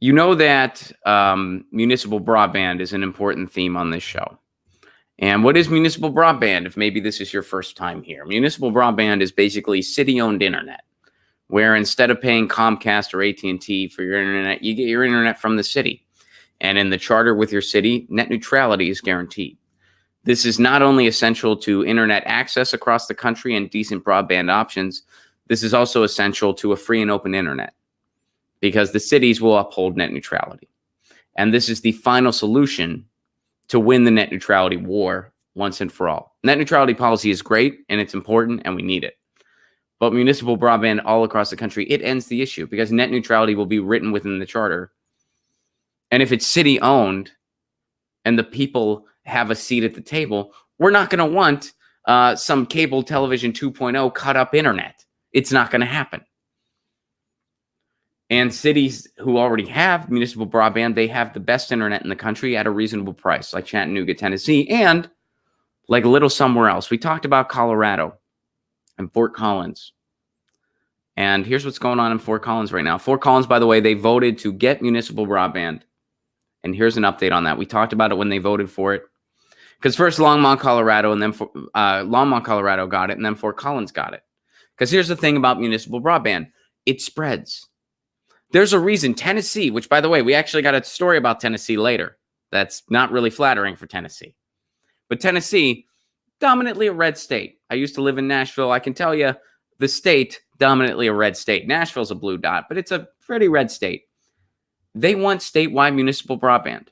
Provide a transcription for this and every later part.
You know that municipal broadband is an important theme on this show. And what is municipal broadband, if maybe this is your first time here? Municipal broadband is basically city-owned internet, where instead of paying Comcast or AT&T for your internet, you get your internet from the city. And in the charter with your city, net neutrality is guaranteed. This is not only essential to internet access across the country and decent broadband options, this is also essential to a free and open internet, because the cities will uphold net neutrality. And this is the final solution to win the net neutrality war once and for all. Net neutrality policy is great and it's important and we need it. But municipal broadband all across the country, it ends the issue because net neutrality will be written within the charter. And if it's city owned and the people have a seat at the table, we're not going to want some cable television 2.0 cut up internet. It's not going to happen. And cities who already have municipal broadband, they have the best internet in the country at a reasonable price, like Chattanooga, Tennessee, and like a little somewhere else. We talked about Colorado and Fort Collins. And here's what's going on in Fort Collins right now. Fort Collins, by the way, they voted to get municipal broadband. And here's an update on that. We talked about it when they voted for it. Because first Longmont, Colorado, and then Longmont, Colorado got it, and then Fort Collins got it. Because here's the thing about municipal broadband. It spreads. There's a reason Tennessee, which, by the way, we actually got a story about Tennessee later. That's not really flattering for Tennessee. But Tennessee, dominantly a red state. I used to live in Nashville. I can tell you the state, dominantly a red state. Nashville's a blue dot, but it's a pretty red state. They want statewide municipal broadband.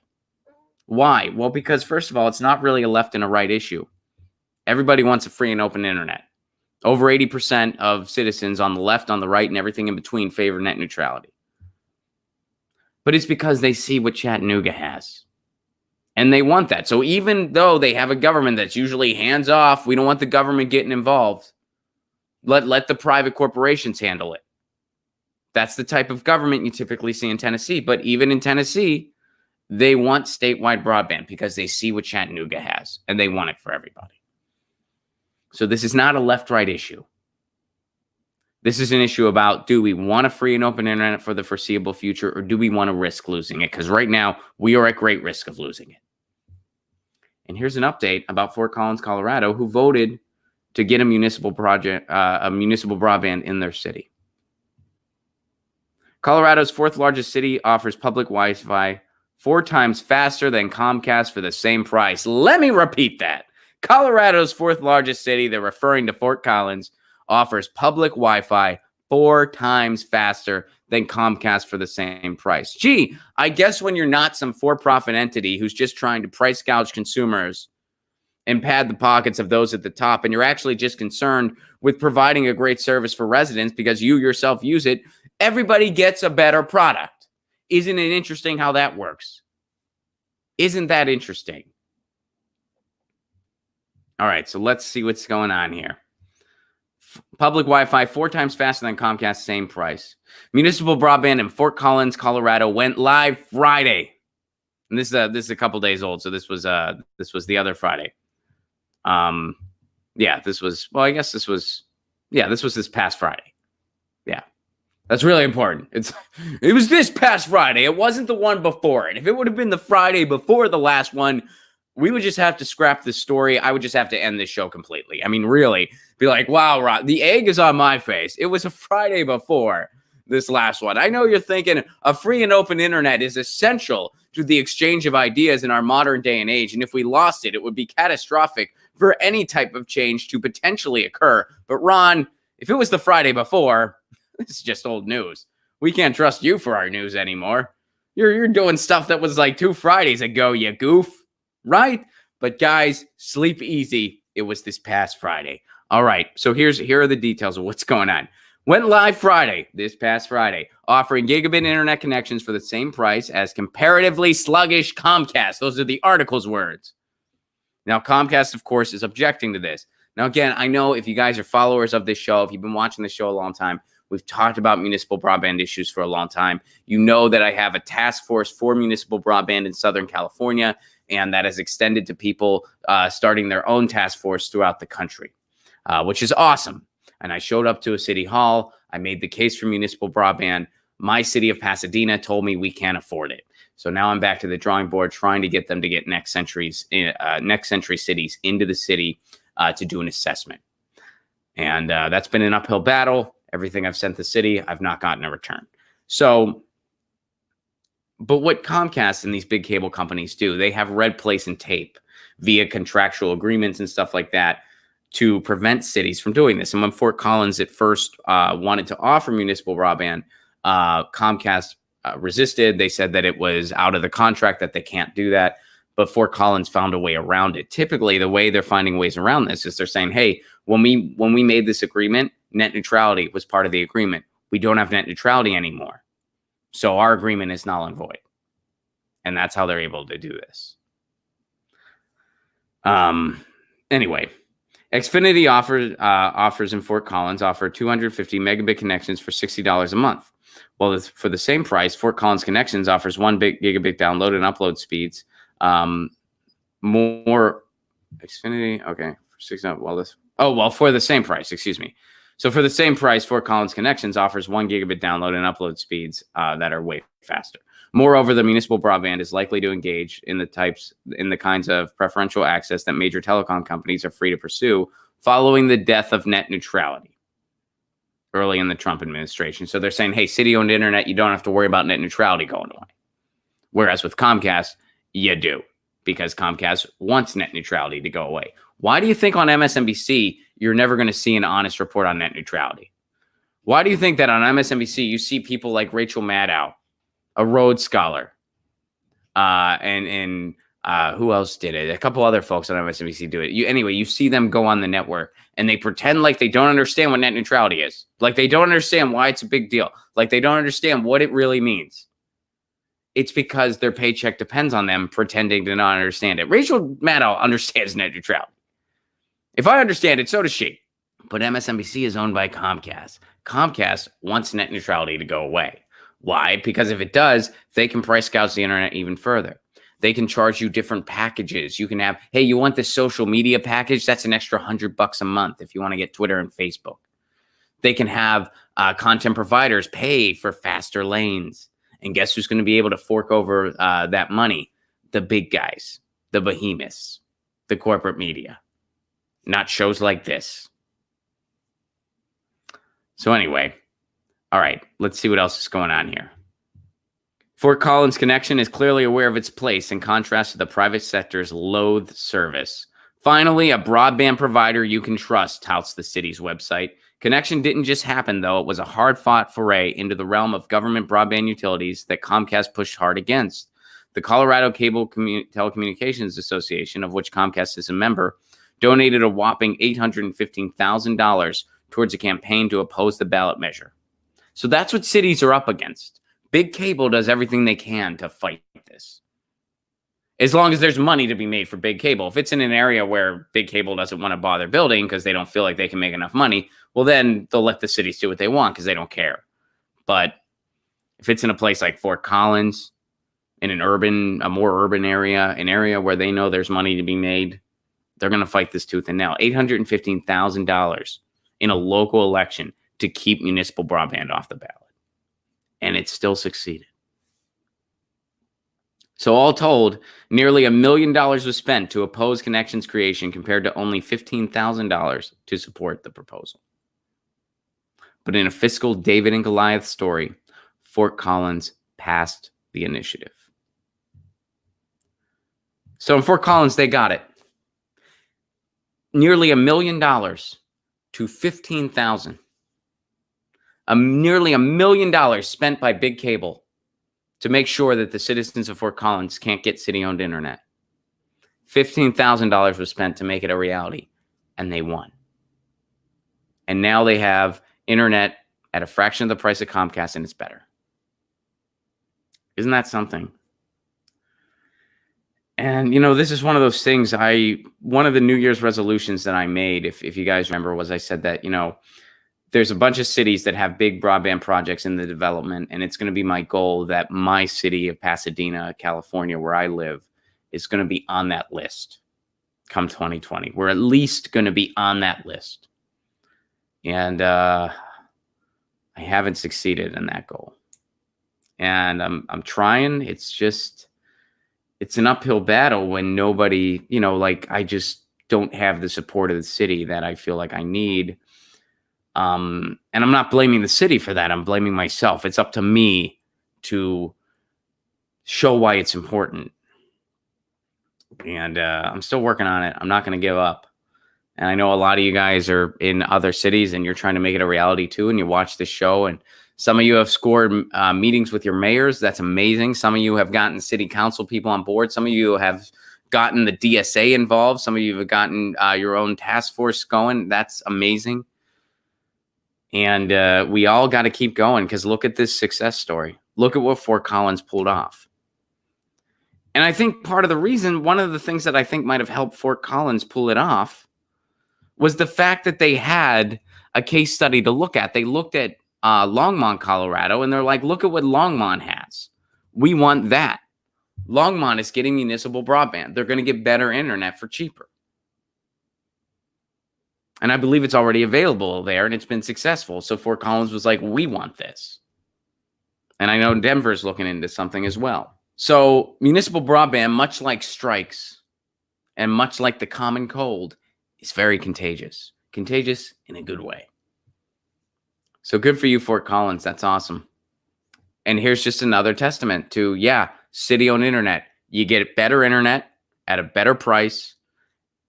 Why? Well, because first of all, it's not really a left and a right issue. Everybody wants a free and open internet. Over 80% of citizens on the left, on the right, and everything in between favor net neutrality. But it's because they see what Chattanooga has. And they want that. So even though they have a government that's usually hands off, we don't want the government getting involved. Let the private corporations handle it. That's the type of government you typically see in Tennessee. But even in Tennessee, they want statewide broadband because they see what Chattanooga has. And they want it for everybody. So this is not a left-right issue. This is an issue about, do we want a free and open internet for the foreseeable future, or do we want to risk losing it? Because right now, we are at great risk of losing it. And here's an update about Fort Collins, Colorado, who voted to get a municipal broadband in their city. Colorado's fourth largest city offers public Wi-Fi 4 times faster than Comcast for the same price. Let me repeat that. Colorado's fourth largest city, they're referring to Fort Collins, offers public Wi-Fi 4 times faster than Comcast for the same price. Gee, I guess when you're not some for-profit entity who's just trying to price gouge consumers and pad the pockets of those at the top, and you're actually just concerned with providing a great service for residents because you yourself use it, everybody gets a better product. Isn't it interesting how that works? Isn't that interesting? All right, so let's see what's going on here. Public Wi-Fi 4 times faster than Comcast, same price. Municipal broadband in Fort Collins, Colorado went live Friday. And this is a couple days old, so this was the other Friday. This was this past Friday. Yeah. That's really important. It was this past Friday. It wasn't the one before it. If it would have been the Friday before the last one, we would just have to scrap the story. I would just have to end this show completely. I mean, really, be like, wow, Rod, the egg is on my face. It was a Friday before this last one. I know you're thinking a free and open internet is essential to the exchange of ideas in our modern day and age. And if we lost it, it would be catastrophic for any type of change to potentially occur. But Ron, if it was the Friday before, this is just old news. We can't trust you for our news anymore. You're doing stuff that was like 2 Fridays ago, you goof. Right? But guys, sleep easy. It was this past Friday. All right. So here are the details of what's going on. Went live Friday, this past Friday, offering gigabit internet connections for the same price as comparatively sluggish Comcast. Those are the article's words. Now, Comcast, of course, is objecting to this. Now, again, I know if you guys are followers of this show, if you've been watching the show a long time, we've talked about municipal broadband issues for a long time. You know that I have a task force for municipal broadband in Southern California, and that has extended to people starting their own task force throughout the country, which is awesome. And I showed up to a city hall. I made the case for municipal broadband. my city of Pasadena told me we can't afford it. So now I'm back to the drawing board, trying to get them to get next century cities into the city to do an assessment. And that's been an uphill battle. Everything I've sent the city, I've not gotten a return. So, but what Comcast and these big cable companies do, they have red place and tape via contractual agreements and stuff like that to prevent cities from doing this. And when Fort Collins at first wanted to offer municipal broadband, Comcast resisted. They said that it was out of the contract, that they can't do that. But Fort Collins found a way around it. Typically, the way they're finding ways around this is they're saying, hey, when we made this agreement, net neutrality was part of the agreement. We don't have net neutrality anymore. So our agreement is null and void. And that's how they're able to do this. Anyway, Xfinity offers in Fort Collins offer 250 megabit connections for $60 a month. Well, for the same price, Fort Collins Connections offers 1 gigabit download and upload speeds. More Xfinity, okay, for for the same price, excuse me. So for the same price, Fort Collins Connections offers 1 gigabit download and upload speeds that are way faster. Moreover, the municipal broadband is likely to engage in the kinds of preferential access that major telecom companies are free to pursue following the death of net neutrality early in the Trump administration. So they're saying, hey, city-owned internet, you don't have to worry about net neutrality going away. Whereas with Comcast, you do, because Comcast wants net neutrality to go away. Why do you think on MSNBC you're never going to see an honest report on net neutrality? Why do you think that on MSNBC you see people like Rachel Maddow, a Rhodes Scholar, and who else did it? A couple other folks on MSNBC do it. You see them go on the network and they pretend like they don't understand what net neutrality is. Like they don't understand why it's a big deal. Like they don't understand what it really means. It's because their paycheck depends on them pretending to not understand it. Rachel Maddow understands net neutrality. If I understand it, so does she. But MSNBC is owned by Comcast. Comcast wants net neutrality to go away. Why? Because if it does, they can price gouge the internet even further. They can charge you different packages. You can have, hey, you want this social media package? That's an extra $100 a month if you want to get Twitter and Facebook. They can have content providers pay for faster lanes. And guess who's going to be able to fork over that money? The big guys, the behemoths, the corporate media, not shows like this. So anyway, all right, let's see what else is going on here. Fort Collins Connection is clearly aware of its place in contrast to the private sector's loathed service. Finally, a broadband provider you can trust, touts the city's website. Connection didn't just happen, though. It was a hard-fought foray into the realm of government broadband utilities that Comcast pushed hard against. The Colorado Cable Telecommunications Association, of which Comcast is a member, donated a whopping $815,000 towards a campaign to oppose the ballot measure. So that's what cities are up against. Big Cable does everything they can to fight this. As long as there's money to be made for Big Cable. If it's in an area where Big Cable doesn't want to bother building because they don't feel like they can make enough money, well, then they'll let the cities do what they want because they don't care. But if it's in a place like Fort Collins, in a more urban area, an area where they know there's money to be made, they're going to fight this tooth and nail. $815,000 in a local election to keep municipal broadband off the ballot. And it still succeeded. So all told, nearly $1 million was spent to oppose Connection's creation compared to only $15,000 to support the proposal. But in a fiscal David and Goliath story, Fort Collins passed the initiative. So in Fort Collins, they got it. Nearly $1 million to $15,000. Nearly $1 million spent by Big Cable to make sure that the citizens of Fort Collins can't get city-owned internet. $15,000 was spent to make it a reality, and they won. And now they have internet at a fraction of the price of Comcast, and it's better. Isn't that something? And, this is one of those things one of the New Year's resolutions that I made, if you guys remember, was I said that, there's a bunch of cities that have big broadband projects in the development, and it's going to be my goal that my city of Pasadena, California, where I live, is going to be on that list come 2020. We're at least going to be on that list. And I haven't succeeded in that goal. and I'm trying. It's an uphill battle when nobody, like I just don't have the support of the city that I feel like I need. And I'm not blaming the city for that. I'm blaming myself. It's up to me to show why it's important. And I'm still working on it. I'm not going to give up. And I know a lot of you guys are in other cities and you're trying to make it a reality too. And you watch this show, and some of you have scored meetings with your mayors. That's amazing. Some of you have gotten city council people on board. Some of you have gotten the DSA involved. Some of you have gotten your own task force going. That's amazing. And we all got to keep going, because look at this success story. Look at what Fort Collins pulled off. And I think part of the reason, one of the things that I think might have helped Fort Collins pull it off, was the fact that they had a case study to look at. They looked at Longmont, Colorado, and they're like, look at what Longmont has. We want that. Longmont is getting municipal broadband. They're going to get better internet for cheaper. And I believe it's already available there, and it's been successful. So Fort Collins was like, we want this. And I know Denver's looking into something as well. So municipal broadband, much like strikes and much like the common cold, is very contagious. Contagious in a good way. So good for you, Fort Collins. That's awesome. And here's just another testament to, city-owned internet. You get better internet at a better price,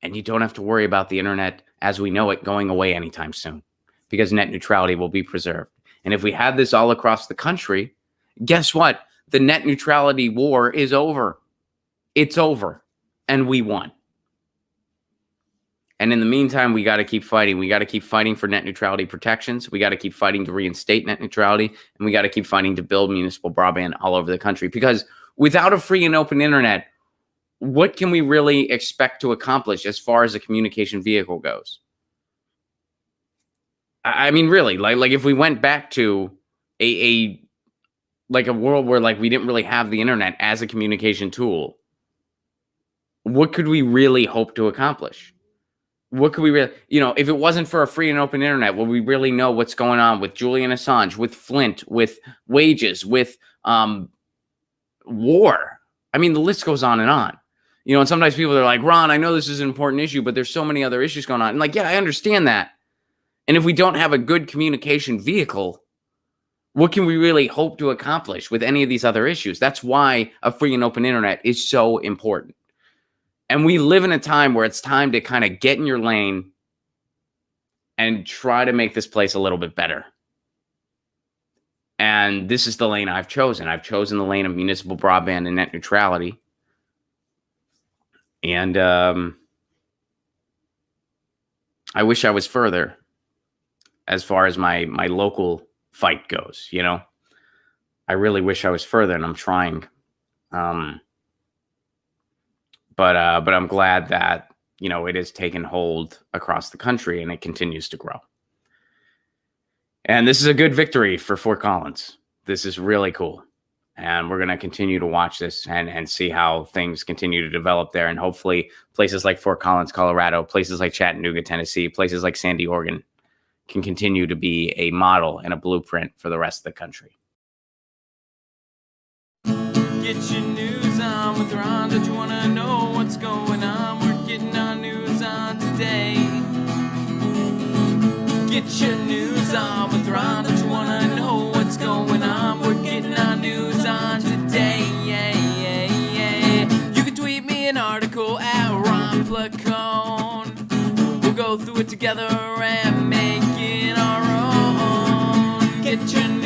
and you don't have to worry about the internet as we know it going away anytime soon, because net neutrality will be preserved. And if we had this all across the country, guess what? The net neutrality war is over. It's over. And we won. And in the meantime, we got to keep fighting. We got to keep fighting for net neutrality protections. We got to keep fighting to reinstate net neutrality. And we got to keep fighting to build municipal broadband all over the country. Because without a free and open internet, what can we really expect to accomplish as far as a communication vehicle goes? I mean, really, like if we went back to a world where we didn't really have the internet as a communication tool, what could we really hope to accomplish? What could we really, if it wasn't for a free and open internet, will we really know what's going on with Julian Assange, with Flint, with wages, with war? I mean, the list goes on and on. And sometimes people are like, Ron, I know this is an important issue, but there's so many other issues going on. And I understand that. And if we don't have a good communication vehicle, what can we really hope to accomplish with any of these other issues? That's why a free and open internet is so important. And we live in a time where it's time to kind of get in your lane and try to make this place a little bit better. And this is the lane I've chosen. I've chosen the lane of municipal broadband and net neutrality. And I wish I was further as far as my local fight goes. I really wish I was further, and I'm trying. But I'm glad that, it has taken hold across the country and it continues to grow. And this is a good victory for Fort Collins. This is really cool. And we're going to continue to watch this and see how things continue to develop there. And hopefully places like Fort Collins, Colorado, places like Chattanooga, Tennessee, places like Sandy, Oregon can continue to be a model and a blueprint for the rest of the country. Get your news on with Ron. Don't you want to know what's going on? We're getting our news on today. Get your news on with Ron. Don't you want to know what's going on? We're getting our news on today. You can tweet me an article at Ron Placone. We'll go through it together and make it our own. Get your news